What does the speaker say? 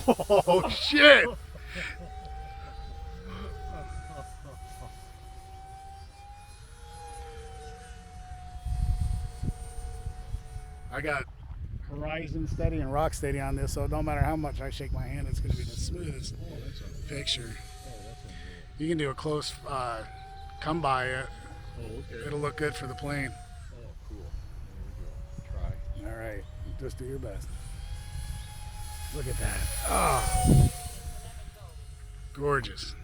Oh, shit. I got horizon steady and rock steady on this, so no matter how much I shake my hand, it's going to be the smoothest picture. You can do a close come by it. It'll look good for the plane. Oh, cool. There we go. Try. All right, just do your best. Look at that. Oh, gorgeous.